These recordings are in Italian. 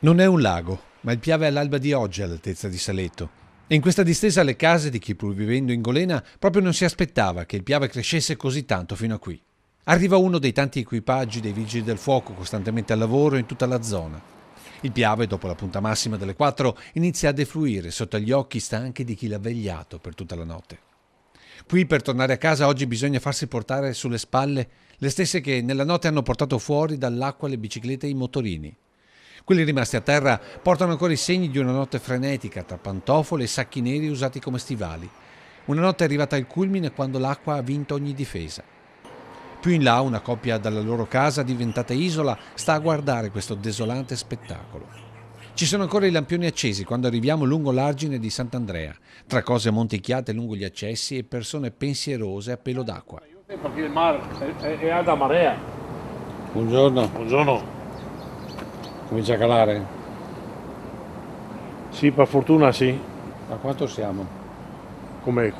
Non è un lago, ma il Piave all'alba di oggi all'altezza di Saletto. E in questa distesa alle case di chi pur vivendo in Golena proprio non si aspettava che il Piave crescesse così tanto fino a qui. Arriva uno dei tanti equipaggi dei vigili del fuoco costantemente al lavoro in tutta la zona. Il Piave, dopo la punta massima delle 4, inizia a defluire sotto gli occhi stanchi di chi l'ha vegliato per tutta la notte. Qui per tornare a casa oggi bisogna farsi portare sulle spalle le stesse che nella notte hanno portato fuori dall'acqua le biciclette e i motorini. Quelli rimasti a terra portano ancora i segni di una notte frenetica tra pantofole e sacchi neri usati come stivali. Una notte arrivata al culmine quando l'acqua ha vinto ogni difesa. Più in là una coppia dalla loro casa diventata isola sta a guardare questo desolante spettacolo. Ci sono ancora i lampioni accesi quando arriviamo lungo l'argine di Sant'Andrea, tra cose monticchiate lungo gli accessi e persone pensierose a pelo d'acqua. Perché il mare è alta marea. Buongiorno, Buongiorno. comincia a calare? Sì, per fortuna sì. A quanto siamo? Come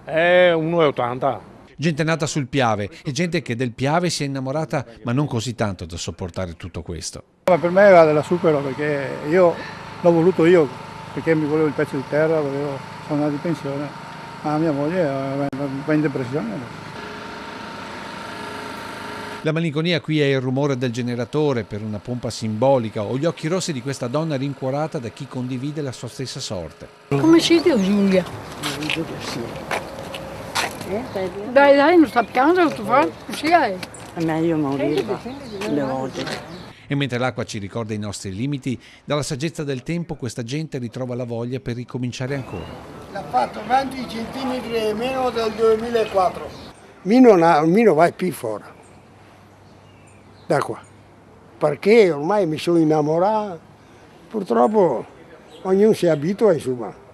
è 1,80. Gente nata sul Piave e gente che del Piave si è innamorata, ma non così tanto da sopportare tutto questo. Ma per me era della supero perché io l'ho voluto io, perché mi volevo il pezzo di terra, sono andato in pensione, ma mia moglie va in depressione. La malinconia qui è il rumore del generatore per una pompa simbolica o gli occhi rossi di questa donna rincuorata da chi condivide la sua stessa sorte. Come siete, Giulia? Dai, non sta piangendo, cosa fai? Così è. È meglio morire le volte. E mentre l'acqua ci ricorda i nostri limiti, dalla saggezza del tempo questa gente ritrova la voglia per ricominciare ancora. L'ha fatto 20 centimetri meno del 2004. Mino vai più fuori da qua, perché ormai mi sono innamorato, purtroppo ognuno si abitua insomma.